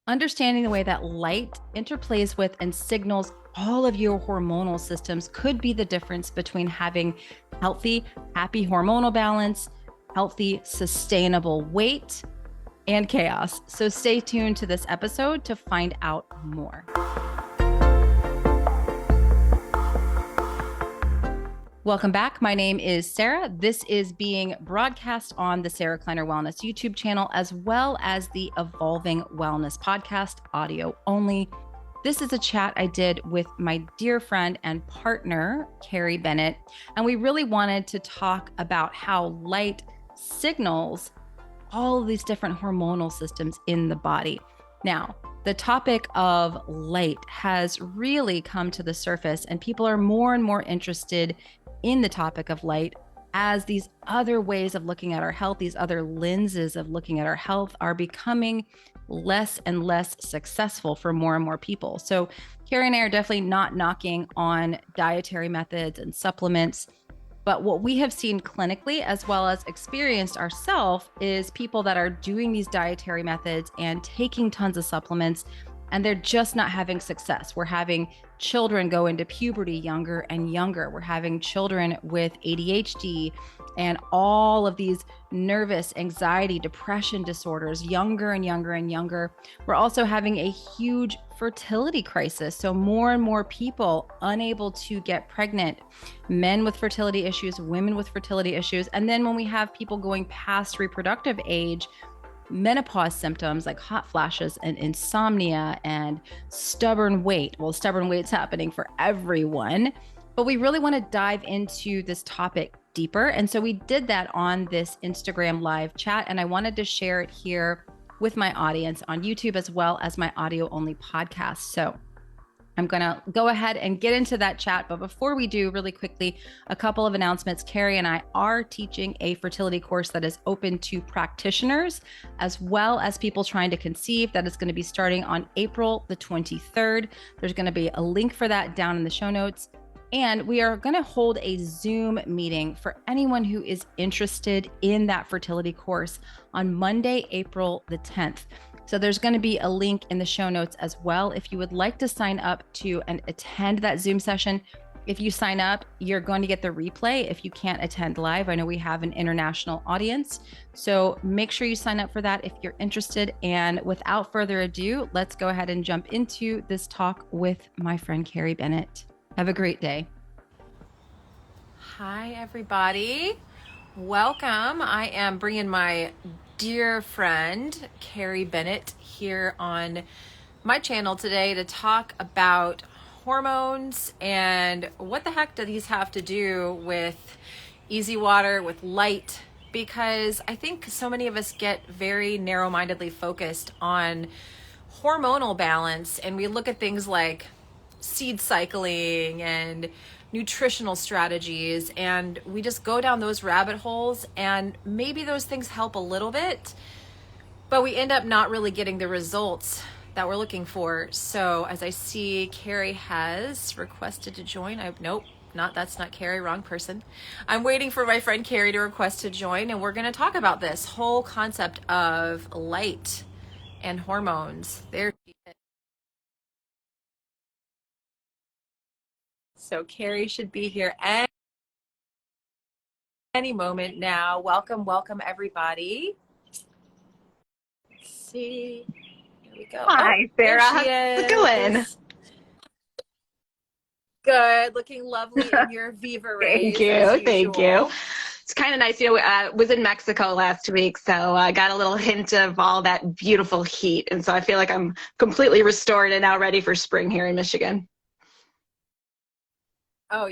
Understanding the way that light interplays with and signals all of your hormonal systems could be the difference between having healthy, happy hormonal balance, healthy, sustainable weight, and chaos. So stay tuned to this episode to find out more. Welcome back. My name is Sarah. This is being broadcast on the Sarah Kleiner Wellness YouTube channel, as well as the Evolving Wellness podcast, audio only. This is a chat I did with my dear friend and partner, Carrie Bennett, and we really wanted to talk about how light signals all of these different hormonal systems in the body. Now, the topic of light has really come to the surface, and people are more and more interested in the topic of light as these other ways of looking at our health, these other lenses of looking at our health are becoming less and less successful for more and more people. So Carrie and I are definitely not knocking on dietary methods and supplements, but what we have seen clinically as well as experienced ourselves is people that are doing these dietary methods and taking tons of supplements, and they're just not having success. We're having children go into puberty younger and younger. We're having children with ADHD and all of these nervous, anxiety, depression disorders younger and younger and younger. We're also having a huge fertility crisis. So more and more people unable to get pregnant, men with fertility issues, women with fertility issues. And then when we have people going past reproductive age, menopause symptoms like hot flashes and insomnia and stubborn weight. Well, stubborn weight's happening for everyone, but we really want to dive into this topic deeper. And so we did that on this Instagram live chat, and I wanted to share it here with my audience on YouTube as well as my audio only podcast. So I'm going to go ahead and get into that chat. But before we do, really quickly, a couple of announcements. Carrie and I are teaching a fertility course that is open to practitioners as well as people trying to conceive. That is going to be starting on April the 23rd. There's going to be a link for that down in the show notes. And we are going to hold a Zoom meeting for anyone who is interested in that fertility course on Monday, April the 10th. So there's going to be a link in the show notes as well. If you would like to sign up to and attend that Zoom session, if you sign up, you're going to get the replay if you can't attend live. I know we have an international audience, so make sure you sign up for that if you're interested. And without further ado, let's go ahead and jump into this talk with my friend Carrie Bennett. Have a great day. Hi, everybody. Welcome. I am bringing my dear friend, Carrie Bennett, here on my channel today to talk about hormones and what the heck do these have to do with easy water, with light, because I think so many of us get very narrow-mindedly focused on hormonal balance, and we look at things like seed cycling and nutritional strategies, and we just go down those rabbit holes, and maybe those things help a little bit, but we end up not really getting the results that we're looking for. So as I see Carrie has requested to join, that's not Carrie, wrong person. I'm waiting for my friend Carrie to request to join, and we're going to talk about this whole concept of light and hormones. There she is. So Carrie should be here any moment now. Welcome everybody. Let's see. Here we go. Hi, Sarah. How's it going? Good. Looking lovely in your Viva rays. Thank you. It's kind of nice. I was in Mexico last week, so I got a little hint of all that beautiful heat. And so I feel like I'm completely restored and now ready for spring here in Michigan. Oh,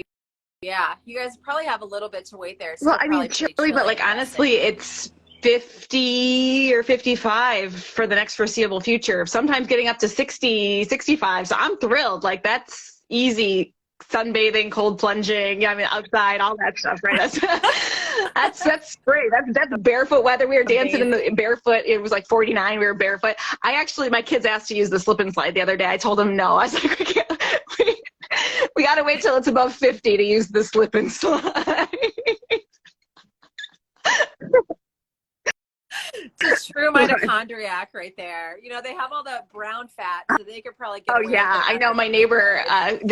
yeah. You guys probably have a little bit to wait there. Well, I mean, chilly, but like honestly, it's 50 or 55 for the next foreseeable future. Sometimes getting up to 60, 65. So I'm thrilled. Like that's easy. Sunbathing, cold plunging. Yeah, I mean, outside, all that stuff, right? That's great. That's barefoot weather. We were dancing in the barefoot. It was like 49. We were barefoot. My kids asked to use the slip and slide the other day. I told them no. I was like, we got to wait till it's above 50 to use the slip and slide. To true mitochondriac right there. You know, they have all the brown fat, so they could probably get Oh away yeah, with it. I know my neighbor,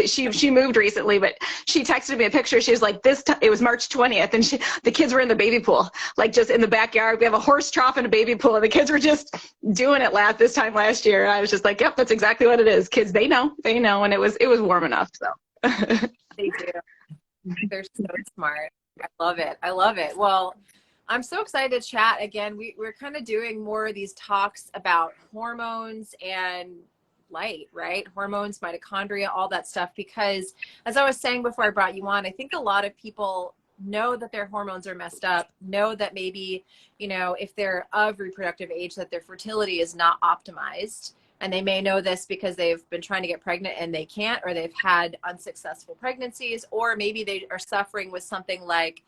she moved recently, but she texted me a picture. She was like, it was March 20th, and the kids were in the baby pool, like just in the backyard. We have a horse trough and a baby pool, and the kids were just doing it this time last year. And I was just like, yep, that's exactly what it is. Kids, they know, and it was warm enough. So they do. They're so smart. I love it. I love it. Well, I'm so excited to chat again. We're kind of doing more of these talks about hormones and light, right? Hormones, mitochondria, all that stuff. Because as I was saying before I brought you on, I think a lot of people know that their hormones are messed up, know that maybe, you know, if they're of reproductive age, that their fertility is not optimized. And they may know this because they've been trying to get pregnant and they can't, or they've had unsuccessful pregnancies, or maybe they are suffering with something like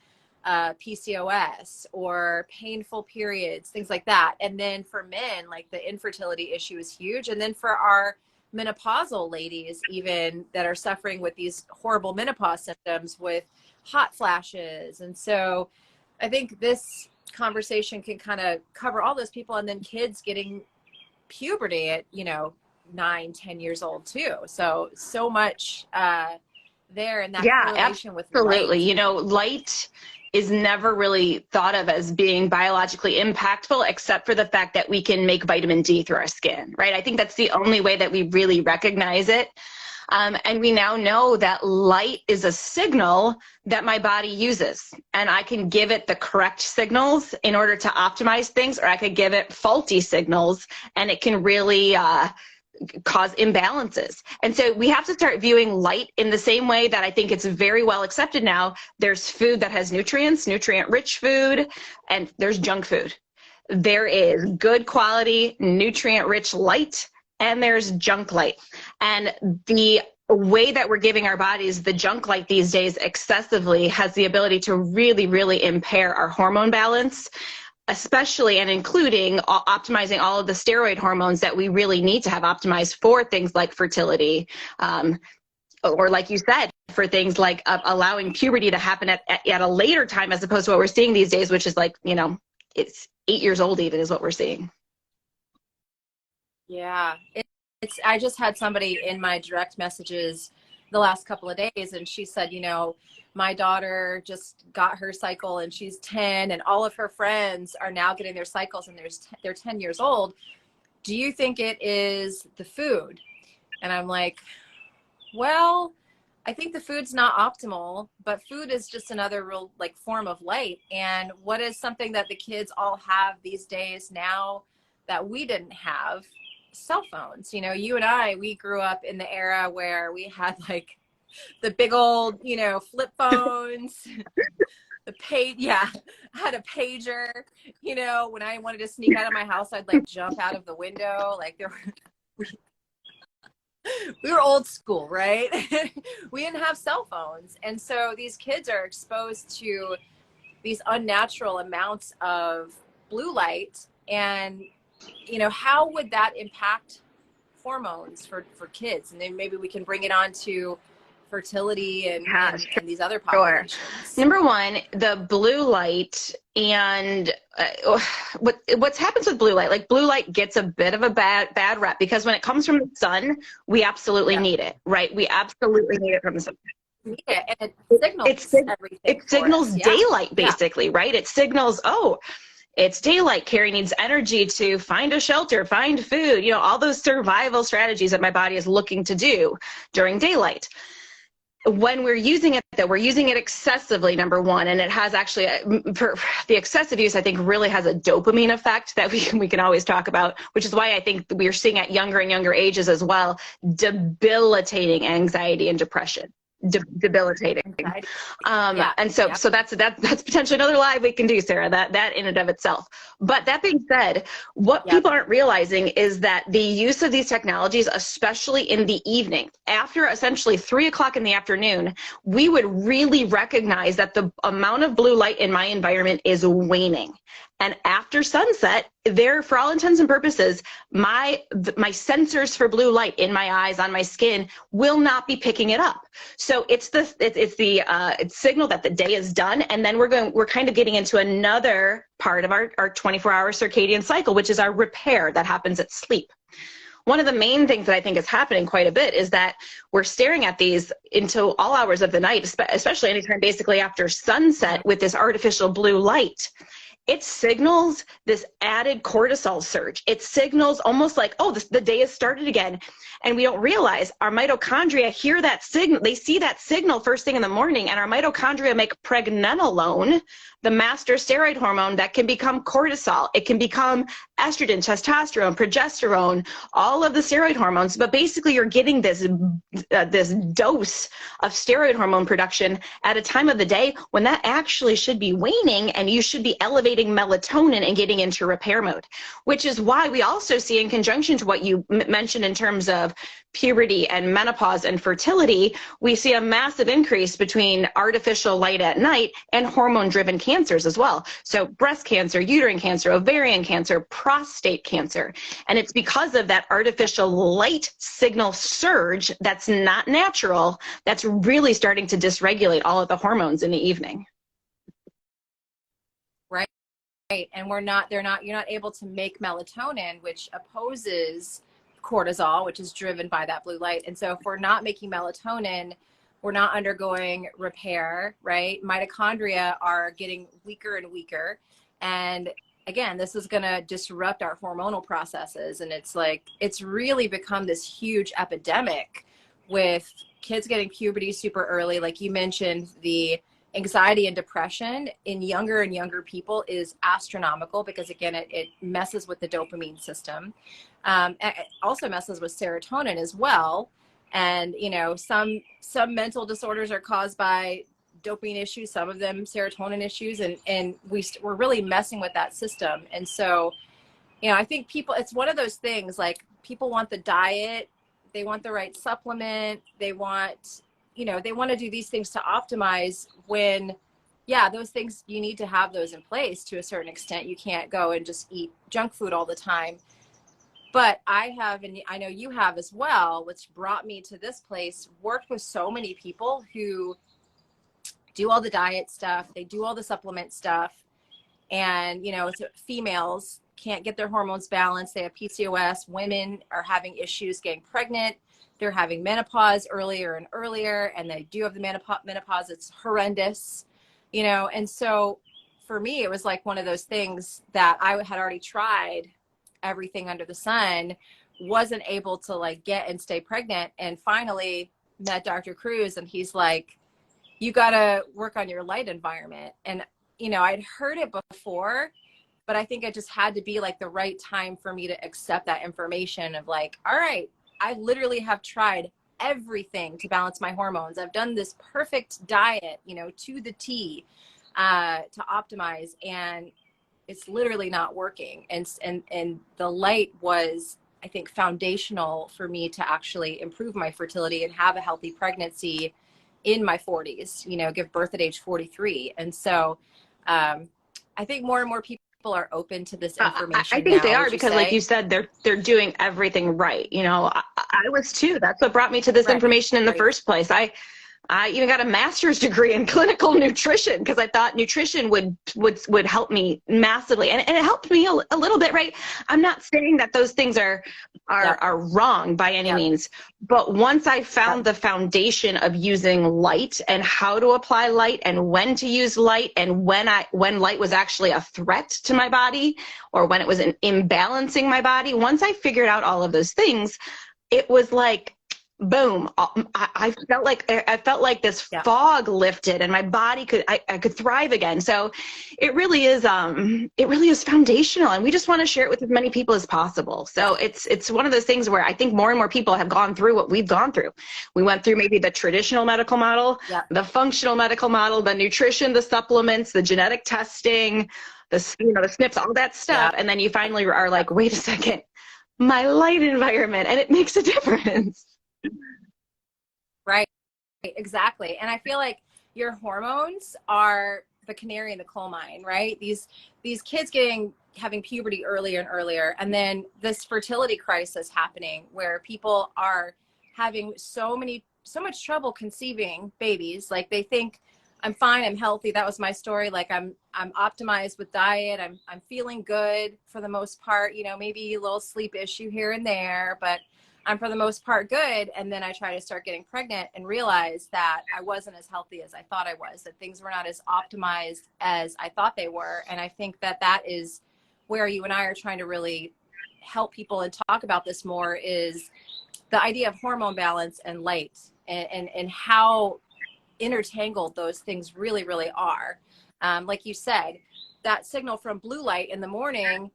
PCOS or painful periods, things like that. And then for men, like the infertility issue is huge. And then for our menopausal ladies, even that are suffering with these horrible menopause symptoms with hot flashes. And so I think this conversation can kind of cover all those people, and then kids getting puberty at, you know, 9-10 years old too. So much there in that correlation with absolutely. light. You know, light is never really thought of as being biologically impactful, except for the fact that we can make vitamin D through our skin, right? I think that's the only way that we really recognize it. And we now know that light is a signal that my body uses, and I can give it the correct signals in order to optimize things, or I could give it faulty signals and it can really cause imbalances. And so we have to start viewing light in the same way that I think it's very well accepted now. There's food that has nutrients, nutrient-rich food, and there's junk food. There is good quality, nutrient-rich light, and there's junk light. And the way that we're giving our bodies the junk light these days excessively has the ability to really, really impair our hormone balance, especially and including optimizing all of the steroid hormones that we really need to have optimized for things like fertility, or like you said, for things like allowing puberty to happen at a later time, as opposed to what we're seeing these days, which is like, you know, it's 8 years old even is what we're seeing. Yeah, I just had somebody in my direct messages the last couple of days, and she said, you know, my daughter just got her cycle and she's 10, and all of her friends are now getting their cycles and they're 10 years old. Do you think it is the food? And I'm like, well, I think the food's not optimal, but food is just another real like form of light. And what is something that the kids all have these days now that we didn't have? Cell phones. You know, you and I, we grew up in the era where we had like the big old, you know, flip phones, I had a pager. You know, when I wanted to sneak out of my house, I'd like jump out of the window. Like we were old school, right? We didn't have cell phones. And so these kids are exposed to these unnatural amounts of blue light. And you know, how would that impact hormones for kids? And then maybe we can bring it on to fertility and these other populations. Sure. Number one, the blue light and what happens with blue light, like blue light gets a bit of a bad rep because when it comes from the sun, we absolutely need it, right? We absolutely need it from the sun. And it signals everything. It signals daylight, basically, right? It signals, it's daylight. Carrie needs energy to find a shelter, find food, you know, all those survival strategies that my body is looking to do during daylight. When we're using it, though, we're using it excessively, number one, and it has actually, for the excessive use, I think really has a dopamine effect that we can always talk about, which is why I think we're seeing at younger and younger ages as well, debilitating anxiety and depression. Debilitating. And so that's potentially another live we can do, Sarah, that in and of itself. But that being said, what people aren't realizing is that the use of these technologies, especially in the evening, after essentially 3 o'clock in the afternoon, we would really recognize that the amount of blue light in my environment is waning. And after sunset, there, for all intents and purposes, my sensors for blue light in my eyes, on my skin, will not be picking it up. So it's the signal that the day is done, and then we're kind of getting into another part of our 24-hour circadian cycle, which is our repair that happens at sleep. One of the main things that I think is happening quite a bit is that we're staring at these until all hours of the night, especially anytime basically after sunset, with this artificial blue light. It signals this added cortisol surge. It signals almost like, oh, the day has started again. And we don't realize our mitochondria hear that signal. They see that signal first thing in the morning, and our mitochondria make pregnenolone, the master steroid hormone that can become cortisol. It can become estrogen, testosterone, progesterone, all of the steroid hormones. But basically, you're getting this dose of steroid hormone production at a time of the day when that actually should be waning, and you should be elevating melatonin and getting into repair mode, which is why we also see, in conjunction to what you mentioned in terms of puberty and menopause and fertility, we see a massive increase between artificial light at night and hormone-driven cancers as well. So breast cancer, uterine cancer, ovarian cancer, prostate cancer. And it's because of that artificial light signal surge that's not natural, that's really starting to dysregulate all of the hormones in the evening. Right. And you're not able to make melatonin, which opposes cortisol, which is driven by that blue light. And so if we're not making melatonin, we're not undergoing repair, right? Mitochondria are getting weaker and weaker. And again, this is going to disrupt our hormonal processes. And it's really become this huge epidemic with kids getting puberty super early. Like you mentioned, the anxiety and depression in younger and younger people is astronomical because, again, it messes with the dopamine system. It also messes with serotonin as well. And, some mental disorders are caused by dopamine issues, some of them serotonin issues, and we're really messing with that system. And so, I think it's one of those things, like, people want the diet, they want the right supplement, they want to do these things to optimize when, those things, you need to have those in place to a certain extent. You can't go and just eat junk food all the time. But I have, and I know you have as well, which brought me to this place, worked with so many people who do all the diet stuff, they do all the supplement stuff, and, it's females can't get their hormones balanced, they have PCOS, women are having issues getting pregnant, they're having menopause earlier and earlier, and they do have the menopause, it's horrendous, and so for me, it was like one of those things that I had already tried everything under the sun, wasn't able to get and stay pregnant, and finally met Dr. Cruz, and he's like, you got to work on your light environment. And I'd heard it before, but I think it just had to be the right time for me to accept that information of all right, I literally have tried everything to balance my hormones. I've done this perfect diet, to the T, to optimize, and it's literally not working. And the light was, I think, foundational for me to actually improve my fertility and have a healthy pregnancy in my 40s, give birth at age 43. And so I think more and more people are open to this information. I think now, they are, because like you said, they're doing everything right. I was too. That's what brought me to this information in the first place. I even got a master's degree in clinical nutrition because I thought nutrition would help me massively, and it helped me a little bit, right? I'm not saying that those things are wrong by any means, but once I found the foundation of using light and how to apply light and when to use light, and when light was actually a threat to my body or when it was imbalancing my body, once I figured out all of those things, it was like, boom, I felt like this fog lifted and my body I could thrive again. So it really is foundational, and we just want to share it with as many people as possible. So it's one of those things where I think more and more people have gone through what we've gone through. We went through maybe the traditional medical model, the functional medical model, the nutrition, the supplements, the genetic testing, the SNPs, all that stuff. And then you finally are like, wait a second, my light environment, and it makes a difference. Right. Exactly. And I feel like your hormones are the canary in the coal mine, right? These kids having puberty earlier and earlier, and then this fertility crisis happening where people are having so much trouble conceiving babies. Like they think, I'm fine, I'm healthy. That was my story. Like I'm optimized with diet. I'm feeling good for the most part, you know, maybe a little sleep issue here and there, but I'm for the most part good. And then I try to start getting pregnant and realize that I wasn't as healthy as I thought I was, that things were not as optimized as I thought they were. And I think that is where you and I are trying to really help people and talk about this more, is the idea of hormone balance and light, and how intertangled those things really, really are. Like you said, that signal from blue light in the morning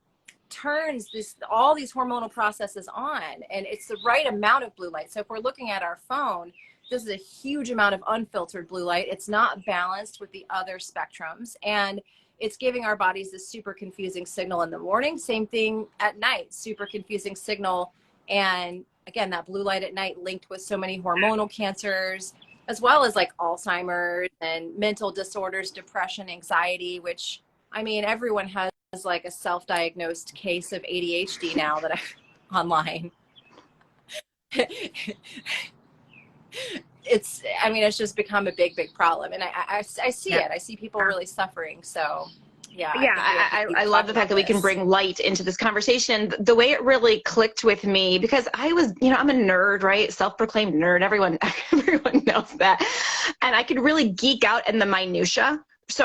turns all these hormonal processes on, and it's the right amount of blue light. So if we're looking at our phone, this is a huge amount of unfiltered blue light. It's not balanced with the other spectrums, and it's giving our bodies this super confusing signal in the morning. Same thing at night, super confusing signal. And again, that blue light at night linked with so many hormonal cancers, as well as like Alzheimer's and mental disorders, depression, anxiety, which, I mean, everyone has like a self-diagnosed case of ADHD now that online. It's just become a big, big problem. And I see it. I see people really suffering. So yeah. I love the fact that we can bring light into this conversation. The way it really clicked with me, because I was, I'm a nerd, right? Self-proclaimed nerd. Everyone knows that. And I could really geek out in the minutia. So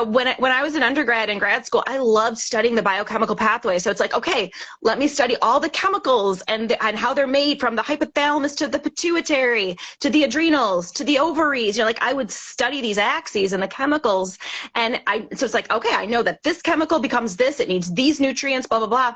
when I was an undergrad and grad school, I loved studying the biochemical pathway. So it's like, okay, let me study all the chemicals and how they're made, from the hypothalamus to the pituitary, to the adrenals, to the ovaries. Like I would study these axes and the chemicals. So it's like, okay, I know that this chemical becomes this, it needs these nutrients, blah, blah, blah.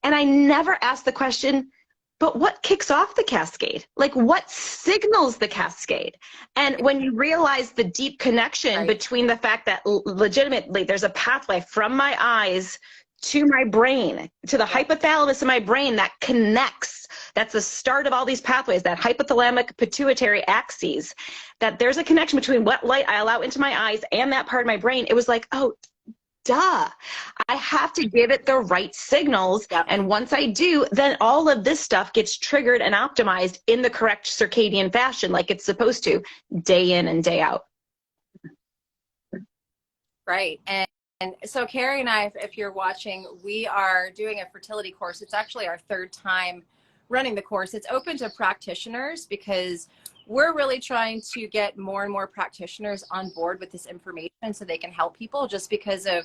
And I never asked the question, but what kicks off the cascade? Like what signals the cascade? And when you realize the deep connection between the fact that legitimately there's a pathway from my eyes to my brain, to the hypothalamus in my brain that connects, that's the start of all these pathways, that hypothalamic pituitary axes, that there's a connection between what light I allow into my eyes and that part of my brain. It was like, oh, duh, I have to give it the right signals. Yep. And once I do, then all of this stuff gets triggered and optimized in the correct circadian fashion, like it's supposed to, day in and day out. Right. And so Carrie and I, if you're watching, we are doing a fertility course. It's actually our third time running the course. It's open to practitioners because we're really trying to get more and more practitioners on board with this information so they can help people. Just because of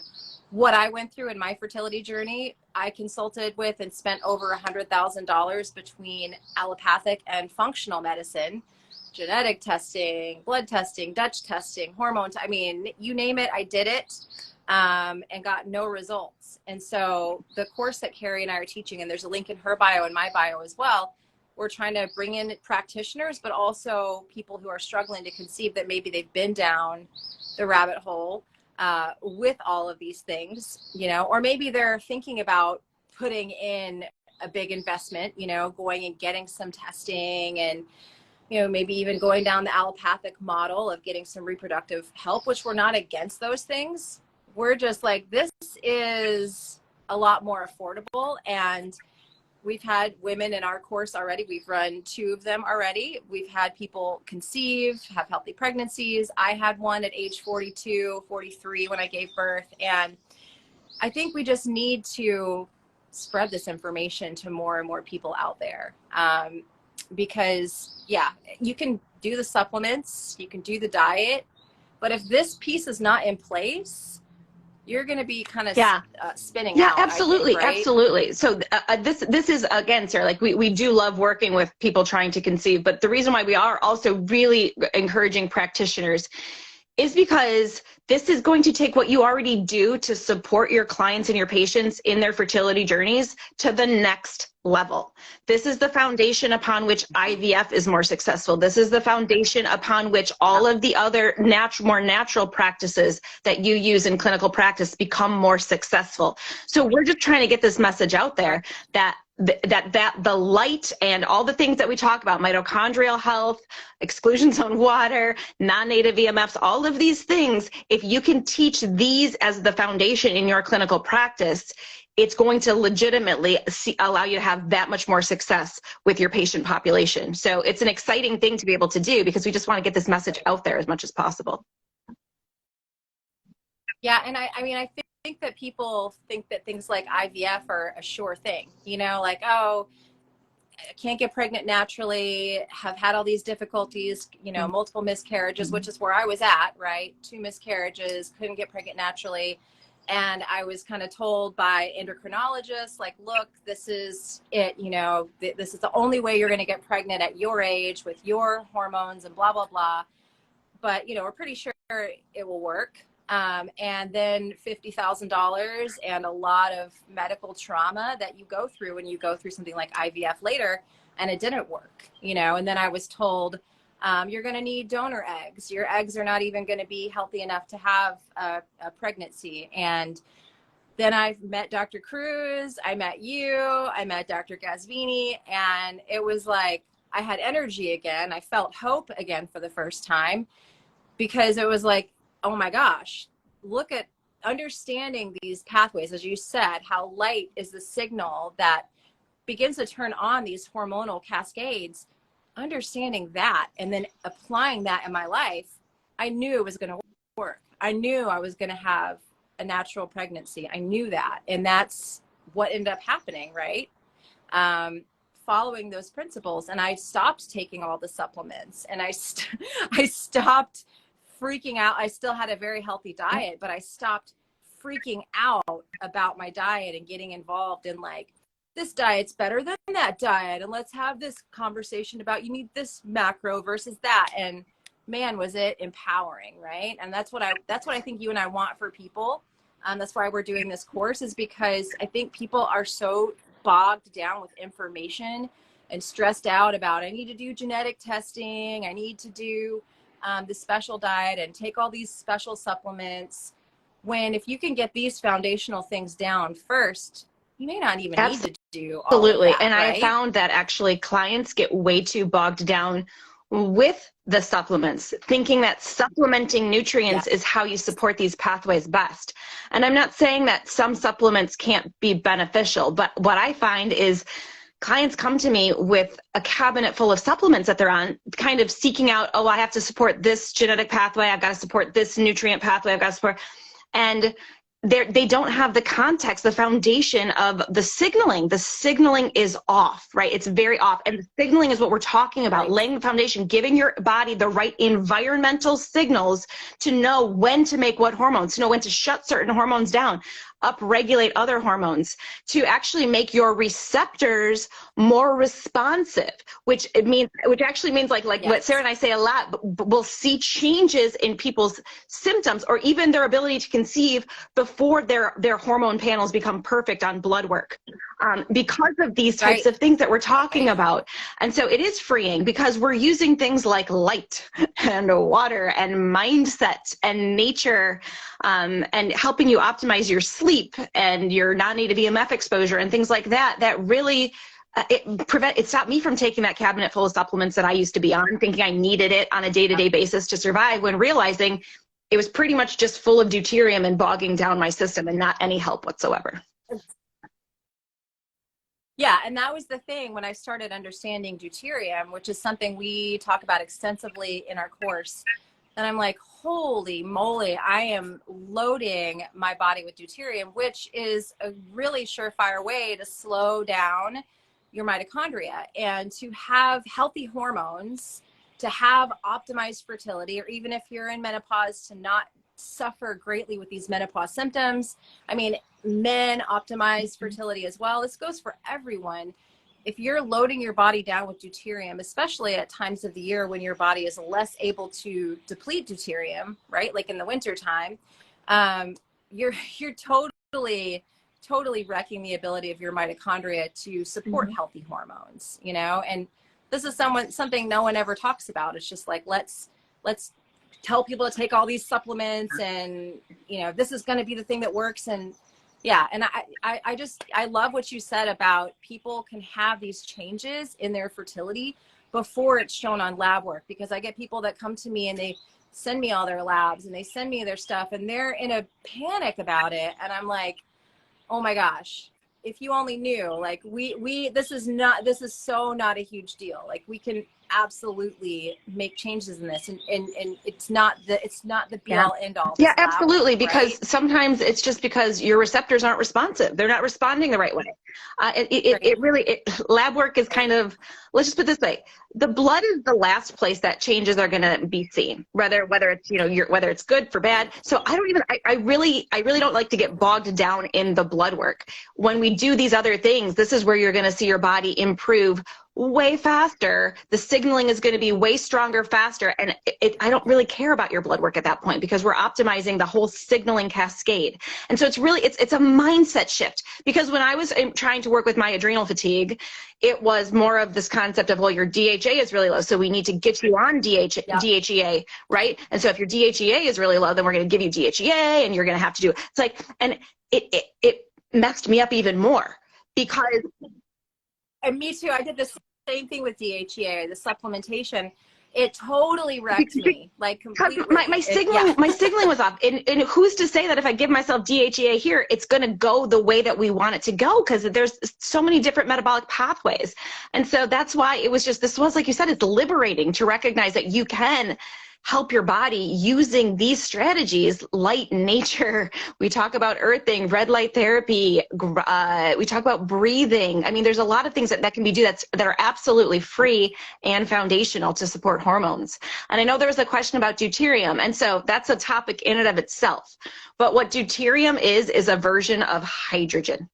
what I went through in my fertility journey, I consulted with and spent over $100,000 between allopathic and functional medicine, genetic testing, blood testing, Dutch testing, hormone, you name it, I did it, and got no results. And so the course that Carrie and I are teaching, and there's a link in her bio and my bio as well, we're trying to bring in practitioners, but also people who are struggling to conceive, that maybe they've been down the rabbit hole with all of these things, or maybe they're thinking about putting in a big investment, going and getting some testing and, maybe even going down the allopathic model of getting some reproductive help, which we're not against those things. We're just like, this is a lot more affordable. And we've had women in our course already. We've run 2 of them already. We've had people conceive, have healthy pregnancies. I had one at age 42, 43 when I gave birth. And I think we just need to spread this information to more and more people out there. Because you can do the supplements, you can do the diet, but if this piece is not in place, you're going to be kind of spinning out. Yeah, absolutely. I think, right? Absolutely. So this is, again, Sarah, like we do love working with people trying to conceive, but the reason why we are also really encouraging practitioners is because this is going to take what you already do to support your clients and your patients in their fertility journeys to the next level. This is the foundation upon which IVF is more successful. This is the foundation upon which all of the other more natural practices that you use in clinical practice become more successful. So we're just trying to get this message out there that that the light and all the things that we talk about, mitochondrial health, exclusion zone water, non-native EMFs, all of these things, if you can teach these as the foundation in your clinical practice, it's going to legitimately allow you to have that much more success with your patient population. So it's an exciting thing to be able to do, because we just want to get this message out there as much as possible. Yeah, and I mean, I think that people think that things like IVF are a sure thing, you know, like, oh, I can't get pregnant naturally, have had all these difficulties, you know, multiple miscarriages, which is where I was at, right? 2 miscarriages, couldn't get pregnant naturally. And I was kind of told by endocrinologists, like, look, this is it, you know, this is the only way you're going to get pregnant at your age with your hormones and blah, blah, blah. But, you know, we're pretty sure it will work. And then $50,000 and a lot of medical trauma that you go through when you go through something like IVF later, and it didn't work, you know. And then I was told, you're going to need donor eggs. Your eggs are not even going to be healthy enough to have a pregnancy. And then I met Dr. Cruz, I met you, I met Dr. Gasvini, and it was like I had energy again. I felt hope again for the first time, because it was like, oh my gosh, look at understanding these pathways, as you said, how light is the signal that begins to turn on these hormonal cascades. Understanding that and then applying that in my life, I knew it was going to work. I knew I was going to have a natural pregnancy. I knew that. And that's what ended up happening, right? Following those principles. And I stopped taking all the supplements, and I stopped freaking out. I still had a very healthy diet, but I stopped freaking out about my diet and getting involved in like, this diet's better than that diet, and let's have this conversation about you need this macro versus that. And man, was it empowering, right? And that's what I think you and I want for people. That's why we're doing this course, is because I think people are so bogged down with information and stressed out about, I need to do genetic testing, I need to do the special diet and take all these special supplements, when if you can get these foundational things down first, you may not even need to do all Absolutely. of that, and right? I found that actually clients get way too bogged down with the supplements, thinking that supplementing nutrients is how you support these pathways best. And I'm not saying that some supplements can't be beneficial, but what I find is clients come to me with a cabinet full of supplements that they're on, kind of seeking out, oh, I have to support this genetic pathway, I've got to support this nutrient pathway, I've got to support, and they don't have the context, the foundation of the signaling. The signaling is off, right? It's very off. And the signaling is what we're talking about, laying the foundation, giving your body the right environmental signals to know when to make what hormones, to know when to shut certain hormones down, upregulate other hormones, to actually make your receptors more responsive, which actually means like what Sarah and I say a lot, we'll see changes in people's symptoms or even their ability to conceive before their hormone panels become perfect on blood work, because of these types of things that we're talking about. And so it is freeing, because we're using things like light and water and mindset and nature, and helping you optimize your sleep and your non-native EMF exposure and things like that, that really it stopped me from taking that cabinet full of supplements that I used to be on, thinking I needed it on a day-to-day basis to survive, when realizing it was pretty much just full of deuterium and bogging down my system and not any help whatsoever. Yeah, and that was the thing when I started understanding deuterium, which is something we talk about extensively in our course. And I'm like, holy moly, I am loading my body with deuterium, which is a really surefire way to slow down your mitochondria and to have healthy hormones, to have optimized fertility, or even if you're in menopause, to not suffer greatly with these menopause symptoms. I mean, men optimize fertility as well. This goes for everyone. If you're loading your body down with deuterium, especially at times of the year when your body is less able to deplete deuterium, right? Like in the winter time, you're totally wrecking the ability of your mitochondria to support healthy hormones, you know? And this is something no one ever talks about. It's just like, let's tell people to take all these supplements and, you know, this is going to be the thing that works. And Yeah. And I love what you said about people can have these changes in their fertility before it's shown on lab work, because I get people that come to me and they send me all their labs and they send me their stuff and they're in a panic about it. And I'm like, oh my gosh, if you only knew, like this is so not a huge deal. Like we can absolutely make changes in this, and it's not the be all end all. Yeah, absolutely. Work, because right? sometimes it's just because your receptors aren't responsive. They're not responding the right way. Lab work is kind of, let's just put it this way. The blood is the last place that changes are going to be seen, whether it's, whether it's good for bad. So I really don't like to get bogged down in the blood work. When we do these other things, this is where you're going to see your body improve way faster. The signaling is going to be way stronger, faster. And I don't really care about your blood work at that point, because we're optimizing the whole signaling cascade. And so it's a mindset shift, because when I was trying to work with my adrenal fatigue, it was more of this concept of, well, your DHA is really low, so we need to get you on DHEA, right? And so if your DHEA is really low, then we're going to give you DHEA and you're going to have to do it. It's like, and it messed me up even more, because. And me too. I did the same thing with DHEA, the supplementation. It totally wrecked me, like completely. My signaling was off. And who's to say that if I give myself DHEA here, it's going to go the way that we want it to go? Because there's so many different metabolic pathways. And so that's why this was, like you said, it's liberating to recognize that you can help your body using these strategies. Light, nature, we talk about earthing, red light therapy, we talk about breathing. I mean, there's a lot of things that can be done that are absolutely free and foundational to support hormones. And I know there was a question about deuterium, and so that's a topic in and of itself. But what deuterium is a version of hydrogen.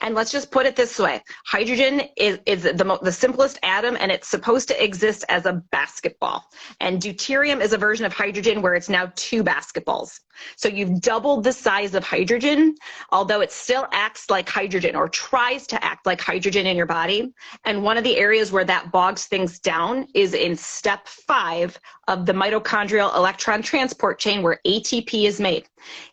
And let's just put it this way. Hydrogen is the simplest atom, and it's supposed to exist as a basketball. And deuterium is a version of hydrogen where it's now 2 basketballs. So you've doubled the size of hydrogen, although it still acts like hydrogen, or tries to act like hydrogen in your body. And one of the areas where that bogs things down is in step 5 of the mitochondrial electron transport chain, where ATP is made.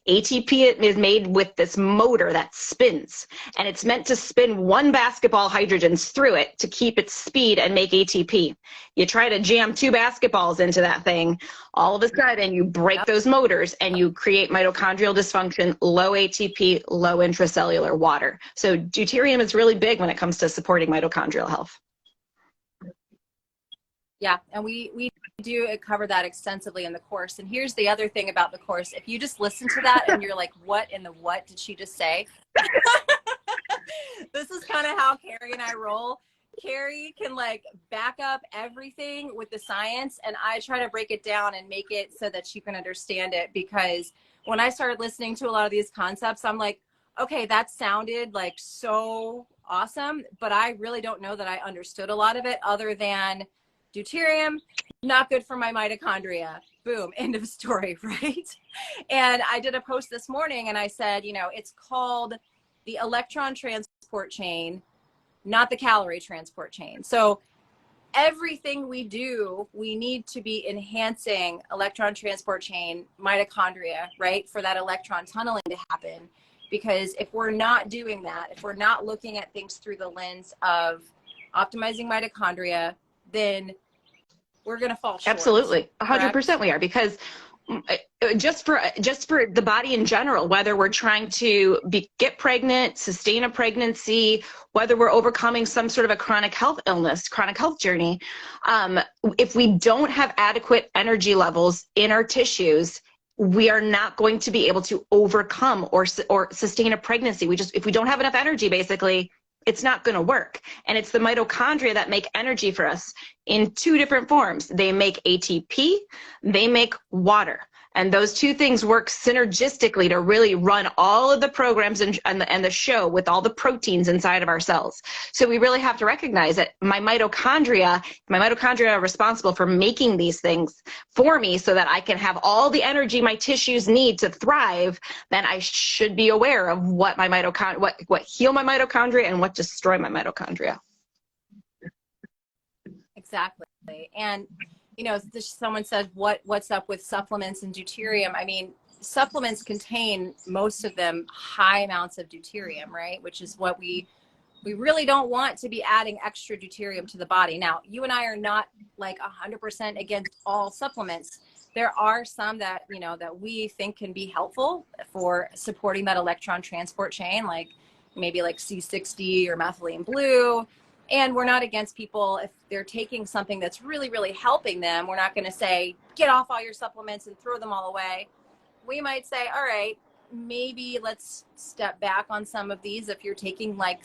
ATP is made with this motor that spins, and it's meant to spin 1 basketball hydrogens through it to keep its speed and make ATP. You try to jam 2 basketballs into that thing, all of a sudden you break those motors and you create mitochondrial dysfunction, low ATP, low intracellular water. So deuterium is really big when it comes to supporting mitochondrial health. Yeah, and we do cover that extensively in the course. And here's the other thing about the course. If you just listen to that and you're like, what in the what did she just say? This is kind of how Carrie and I roll. Carrie can like back up everything with the science, and I try to break it down and make it so that you can understand it. Because when I started listening to a lot of these concepts, I'm like, okay, that sounded like so awesome, but I really don't know that I understood a lot of it, other than deuterium, not good for my mitochondria. Boom, end of story, right? And I did a post this morning and I said, it's called the electron transport chain, not the calorie transport chain. So everything we do, we need to be enhancing electron transport chain mitochondria, right? For that electron tunneling to happen. Because if we're not doing that, if we're not looking at things through the lens of optimizing mitochondria, then we're going to fall short. Absolutely. 100% we are, because just for the body in general, whether we're trying to get pregnant, sustain a pregnancy, whether we're overcoming some sort of a chronic health illness, chronic health journey, if we don't have adequate energy levels in our tissues, we are not going to be able to overcome or sustain a pregnancy. If we don't have enough energy, basically, it's not going to work. And it's the mitochondria that make energy for us in 2 different forms. They make ATP, they make water. And those 2 things work synergistically to really run all of the programs and the show with all the proteins inside of our cells. So we really have to recognize that my mitochondria are responsible for making these things for me so that I can have all the energy my tissues need to thrive. Then I should be aware of what heal my mitochondria and what destroy my mitochondria. Exactly. And someone said, what's up with supplements and deuterium? I mean, supplements contain, most of them, high amounts of deuterium, right? Which is what we really don't want to be adding extra deuterium to the body. Now, you and I are not like 100% against all supplements. There are some that, you know, that we think can be helpful for supporting that electron transport chain, like maybe like C60 or methylene blue. And we're not against people if they're taking something that's really, really helping them. We're not going to say, get off all your supplements and throw them all away. We might say, all right, maybe let's step back on some of these. If you're taking like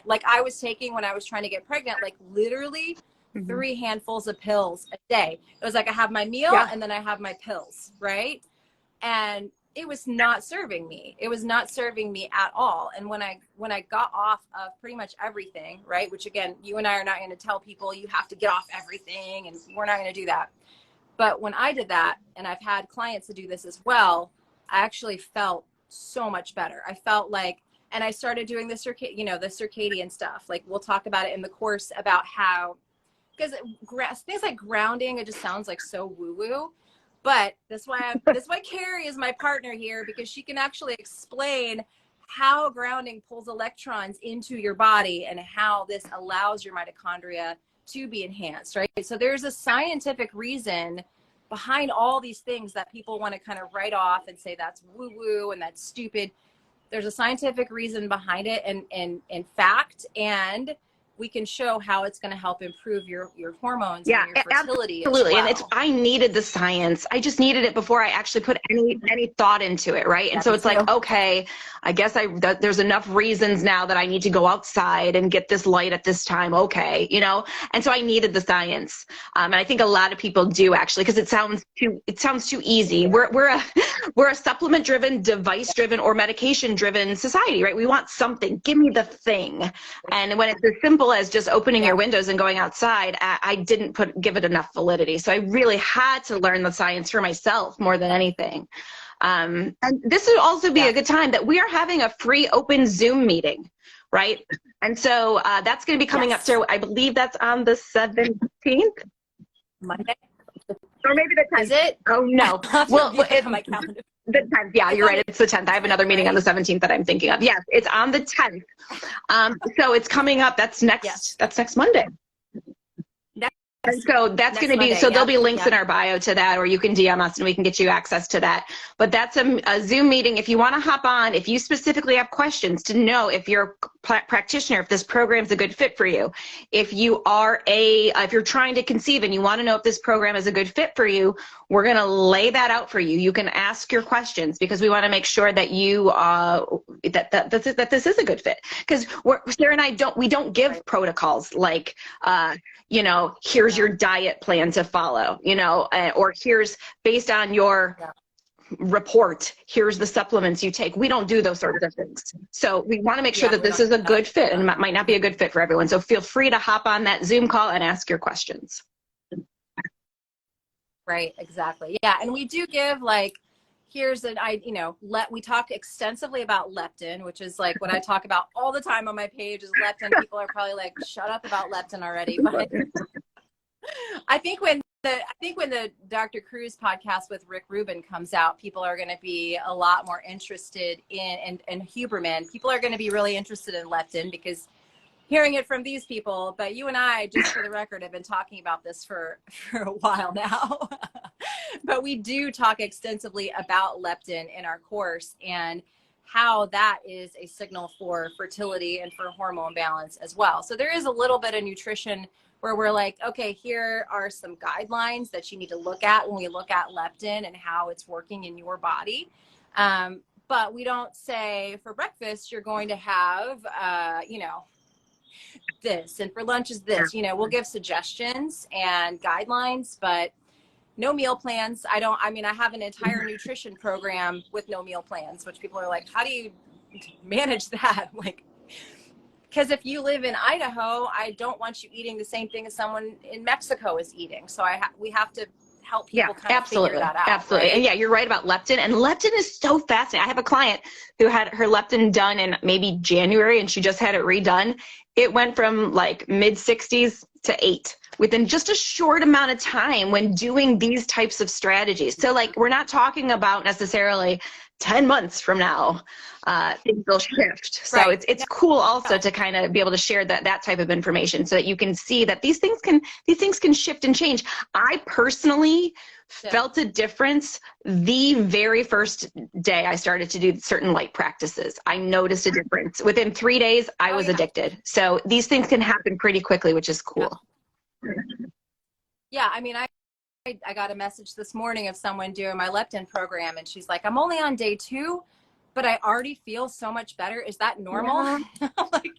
like I was taking when I was trying to get pregnant, like literally 3 handfuls of pills a day. It was like I have my meal and then I have my pills, right? And it was not serving me. It was not serving me at all. And when I got off of pretty much everything, right? Which again, you and I are not going to tell people you have to get off everything, and we're not going to do that. But when I did that, and I've had clients to do this as well, I actually felt so much better. I felt like, and I started doing the circadian stuff. Like we'll talk about it in the course about how, because things like grounding, it just sounds like so woo-woo. But that's why Carrie is my partner here, because she can actually explain how grounding pulls electrons into your body and how this allows your mitochondria to be enhanced, right? So there's a scientific reason behind all these things that people want to kind of write off and say that's woo-woo and that's stupid. There's a scientific reason behind it, and in fact, and we can show how it's going to help improve your hormones and your fertility. Absolutely. As well. And I needed the science. I just needed it before I actually put any thought into it. Right. And so it's like, okay, I guess there's enough reasons now that I need to go outside and get this light at this time. Okay. You know? And so I needed the science. And I think a lot of people do actually, because it sounds too easy. We're a supplement driven, device driven, or medication driven society, right? We want something. Give me the thing. And when it's as simple as just opening your windows and going outside, I didn't give it enough validity. So I really had to learn the science for myself more than anything. And this would also be a good time that we are having a free open Zoom meeting, right? And so that's going to be coming up. So I believe that's on the 17th. Monday. Or maybe the 10th. Is it? Oh, no. Well, it's on my calendar. The 10th. Yeah, you're right. It's the 10th. I have another meeting on the 17th that I'm thinking of. Yes, it's on the 10th. So it's coming up. That's next Monday. And so that's going to be, so there'll be links in our bio to that, or you can DM us and we can get you access to that. But that's a Zoom meeting. If you want to hop on, if you specifically have questions to know if you're a practitioner, if this program's a good fit for you, if you are if you're trying to conceive and you want to know if this program is a good fit for you, we're going to lay that out for you. You can ask your questions, because we want to make sure that you, that this is a good fit. Because Sarah and I don't give protocols like, you know, here's your diet plan to follow, you know, or here's based on your report, here's the supplements you take. We don't do those sorts of things. So we want to make sure that this is a good fit, and it might not be a good fit for everyone. So feel free to hop on that Zoom call and ask your questions. Right, exactly. Yeah, and we do give like, we talk extensively about leptin, which is like what I talk about all the time on my page is leptin. People are probably like, shut up about leptin already. But I think when the Dr. Cruz podcast with Rick Rubin comes out, people are going to be a lot more interested in, and Huberman, people are going to be really interested in leptin, because hearing it from these people, but you and I, just for the record, have been talking about this for a while now. But we do talk extensively about leptin in our course and how that is a signal for fertility and for hormone balance as well. So there is a little bit of nutrition where we're like, okay, here are some guidelines that you need to look at when we look at leptin and how it's working in your body. But we don't say for breakfast, you're going to have, this, and for lunch is this. You know, we'll give suggestions and guidelines, but no meal plans. I have an entire nutrition program with no meal plans, which people are like, how do you manage that? Like, because if you live in Idaho, I don't want you eating the same thing as someone in Mexico is eating. So we have to help people kind of figure that out. Absolutely. Right? And yeah, you're right about leptin. And leptin is so fascinating. I have a client who had her leptin done in maybe January, and she just had it redone. It went from like mid 60s to 8 within just a short amount of time when doing these types of strategies. So like, we're not talking about necessarily 10 months from now, things will shift. So Right. it's cool also to kind of be able to share that type of information so that you can see that these things can shift and change. I personally felt a difference the very first day I started to do certain light practices. I noticed a difference. Within 3 days, I was addicted. So these things can happen pretty quickly, which is cool. Yeah, I mean, I got a message this morning of someone doing my leptin program, and she's like, I'm only on day 2, but I already feel so much better. Is that normal? Yeah. I'm like,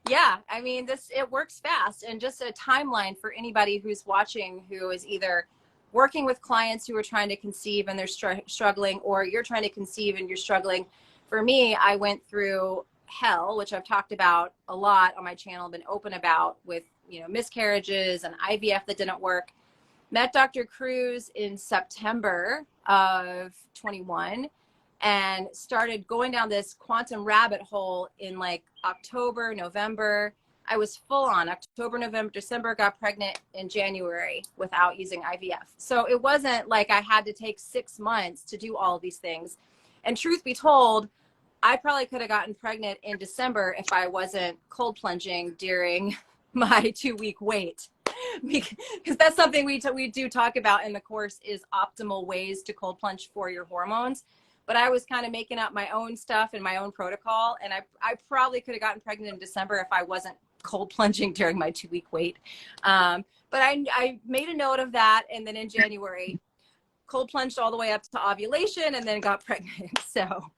yeah, I mean, it works fast. And just a timeline for anybody who's watching, who is either working with clients who are trying to conceive and they're struggling, or you're trying to conceive and you're struggling. For me, I went through hell, which I've talked about a lot on my channel, been open about, with, miscarriages and IVF that didn't work. Met Dr. Cruz in September of 21 and started going down this quantum rabbit hole in like October, November. I was full on October, November, December, got pregnant in January without using IVF. So it wasn't like I had to take 6 months to do all of these things. And truth be told, I probably could have gotten pregnant in December if I wasn't cold plunging during my 2-week wait. Because that's something we do talk about in the course, is optimal ways to cold plunge for your hormones. But I was kind of making up my own stuff and my own protocol. And I probably could have gotten pregnant in December if I wasn't cold plunging during my 2-week wait. But I made a note of that. And then in January, cold plunged all the way up to ovulation and then got pregnant. So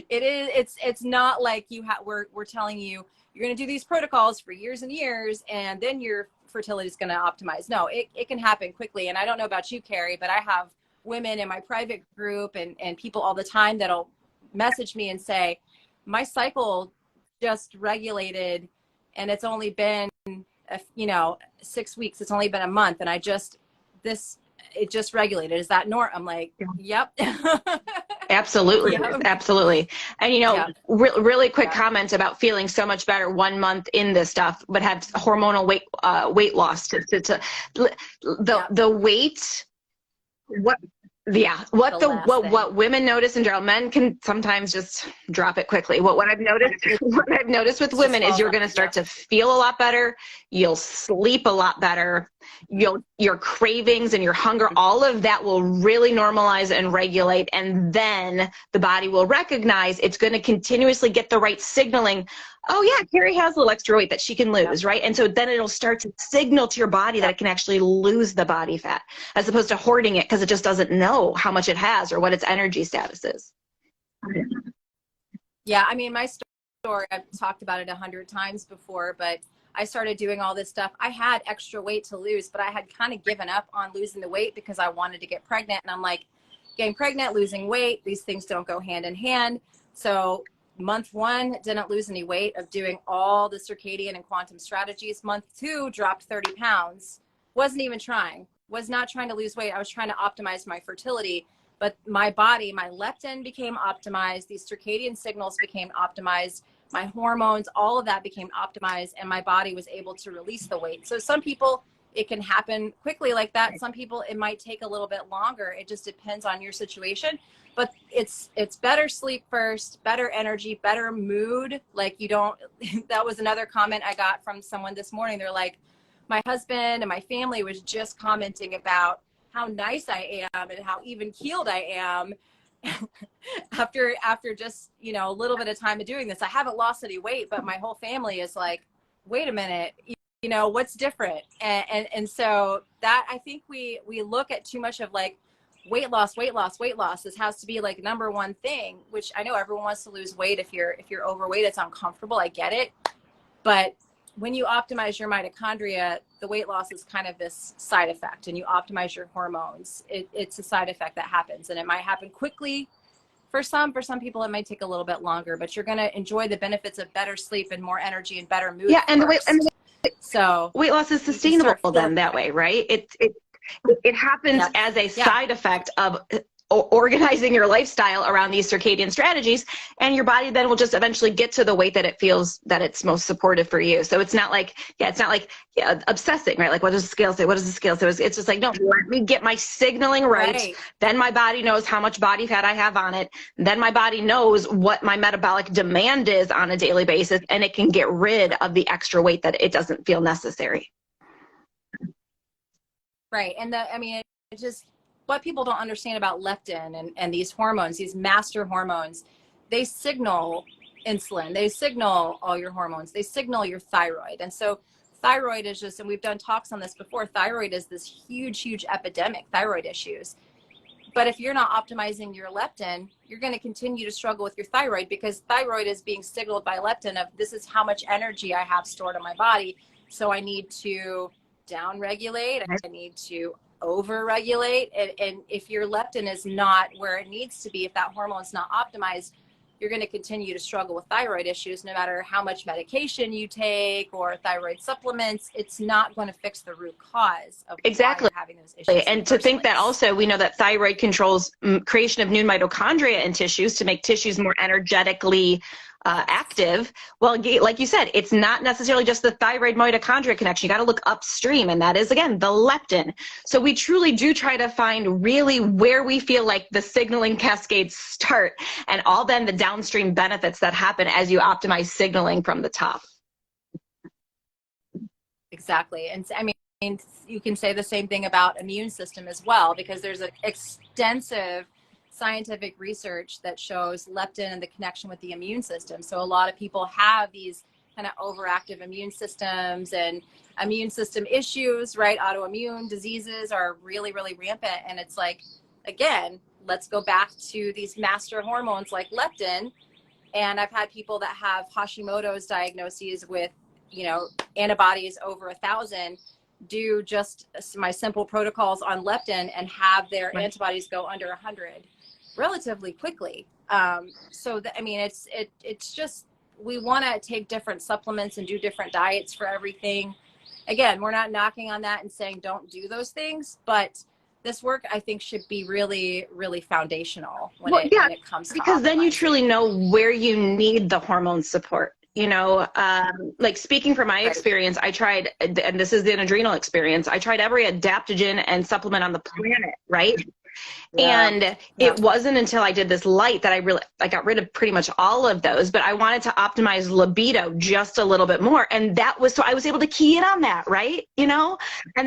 it's not like we're telling you, you're going to do these protocols for years and years, and then your fertility is going to optimize. No, it can happen quickly. And I don't know about you, Carrie, but I have women in my private group and people all the time that'll message me and say, my cycle just regulated and it's only been, 6 weeks. It's only been a month. And it just regulated. Is that normal? I'm like, yep. Absolutely. Yep. Absolutely. And, really quick comment about feeling so much better 1 month in this stuff, but had hormonal weight loss the weight, what women notice in general, men can sometimes just drop it quickly. What I've noticed with women is you're going to start to feel a lot better. You'll sleep a lot better. Your cravings and your hunger, all of that will really normalize and regulate. And then the body will recognize it's going to continuously get the right signaling. Oh yeah, Carrie has a little extra weight that she can lose, right? And so then it'll start to signal to your body that it can actually lose the body fat, as opposed to hoarding it because it just doesn't know how much it has or what its energy status is. Yeah, I mean, my story, I've talked about it 100 times before, but I started doing all this stuff. I had extra weight to lose, but I had kind of given up on losing the weight because I wanted to get pregnant. And I'm like, getting pregnant, losing weight, these things don't go hand in hand. So month 1, didn't lose any weight of doing all the circadian and quantum strategies. Month 2, dropped 30 pounds. Wasn't even trying. Was not trying to lose weight. I was trying to optimize my fertility. But my body, my leptin became optimized. These circadian signals became optimized. My hormones, all of that became optimized. And my body was able to release the weight. So some people, it can happen quickly like that. Some people, it might take a little bit longer. It just depends on your situation. But it's better sleep first, better energy, better mood. Like that was another comment I got from someone this morning. They're like, my husband and my family was just commenting about how nice I am and how even keeled I am after just, a little bit of time of doing this. I haven't lost any weight, but my whole family is like, wait a minute, what's different? And so that, I think we look at too much of like, weight loss. This has to be like number one thing, which I know everyone wants to lose weight. If you're overweight, it's uncomfortable. I get it. But when you optimize your mitochondria, the weight loss is kind of this side effect, and you optimize your hormones. It's a side effect that happens, and it might happen quickly. For some people, it might take a little bit longer, but you're going to enjoy the benefits of better sleep and more energy and better mood. Yeah. And so weight loss is sustainable then that way, right? It happens as a side effect of organizing your lifestyle around these circadian strategies, and your body then will just eventually get to the weight that it feels that it's most supportive for you. So it's not like, obsessing, right? Like, what does the scale say? What does the scale say? It's just like, no, let me get my signaling right. Then my body knows how much body fat I have on it. Then my body knows what my metabolic demand is on a daily basis, and it can get rid of the extra weight that it doesn't feel necessary. Right. And it's just what people don't understand about leptin and these hormones, these master hormones, they signal insulin, they signal all your hormones, they signal your thyroid. And so thyroid is just, and we've done talks on this before, thyroid is this huge epidemic, thyroid issues. But if you're not optimizing your leptin, you're going to continue to struggle with your thyroid, because thyroid is being signaled by leptin of, this is how much energy I have stored in my body. So I need to down-regulate, I need to over-regulate. And if your leptin is not where it needs to be, if that hormone is not optimized, you're going to continue to struggle with thyroid issues. No matter how much medication you take or thyroid supplements, it's not going to fix the root cause of why you're having those issues. And to think that also, we know that thyroid controls creation of new mitochondria in tissues to make tissues more energetically active. Well, like you said, it's not necessarily just the thyroid mitochondria connection. You got to look upstream, and that is, again, the leptin. So we truly do try to find really where we feel like the signaling cascades start, and all then the downstream benefits that happen as you optimize signaling from the top. Exactly. And I mean, you can say the same thing about immune system as well, because there's an extensive scientific research that shows leptin and the connection with the immune system. So a lot of people have these kind of overactive immune systems and immune system issues, right? Autoimmune diseases are really rampant. And it's like, again, let's go back to these master hormones like leptin. And I've had people that have Hashimoto's diagnoses with, antibodies over 1,000, do just my simple protocols on leptin and have their antibodies go under 100 relatively quickly. It's just, we want to take different supplements and do different diets for everything. Again, we're not knocking on that and saying don't do those things, but this work, I think, should be really foundational when it comes to because then you truly know where you need the hormone support. Like, speaking from my experience, I tried, and this is an adrenal experience, I tried every adaptogen and supplement on the planet, right? And it wasn't until I did this light that I got rid of pretty much all of those, but I wanted to optimize libido just a little bit more. And so I was able to key in on that, right? And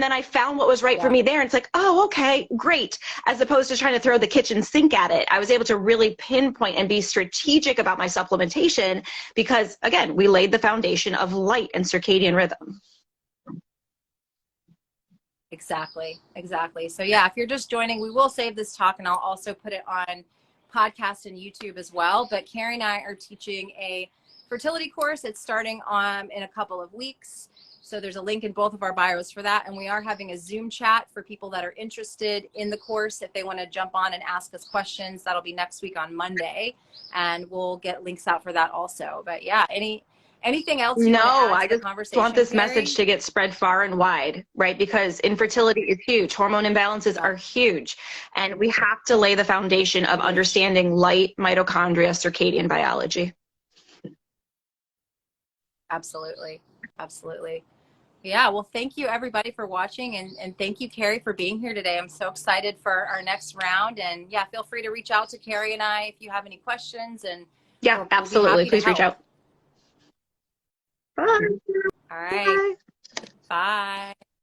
then I found what was right for me there. And it's like, oh, okay, great. As opposed to trying to throw the kitchen sink at it, I was able to really pinpoint and be strategic about my supplementation because, again, we laid the foundation of light and circadian rhythm. Exactly. So if you're just joining, we will save this talk and I'll also put it on podcast and YouTube as well. But Carrie and I are teaching a fertility course. It's starting in a couple of weeks. So there's a link in both of our bios for that. And we are having a Zoom chat for people that are interested in the course. If they want to jump on and ask us questions, that'll be next week on Monday. And we'll get links out for that also. But anything else you want to add to the conversation, want this Carrie? message to get spread far and wide, right? Because infertility is huge. Hormone imbalances are huge. And we have to lay the foundation of understanding light, mitochondria, circadian biology. Absolutely. Yeah, well, thank you everybody for watching, and thank you, Carrie, for being here today. I'm so excited for our next round. And feel free to reach out to Carrie and I if you have any questions. And we'll absolutely. Please reach out. Bye. All right. Bye.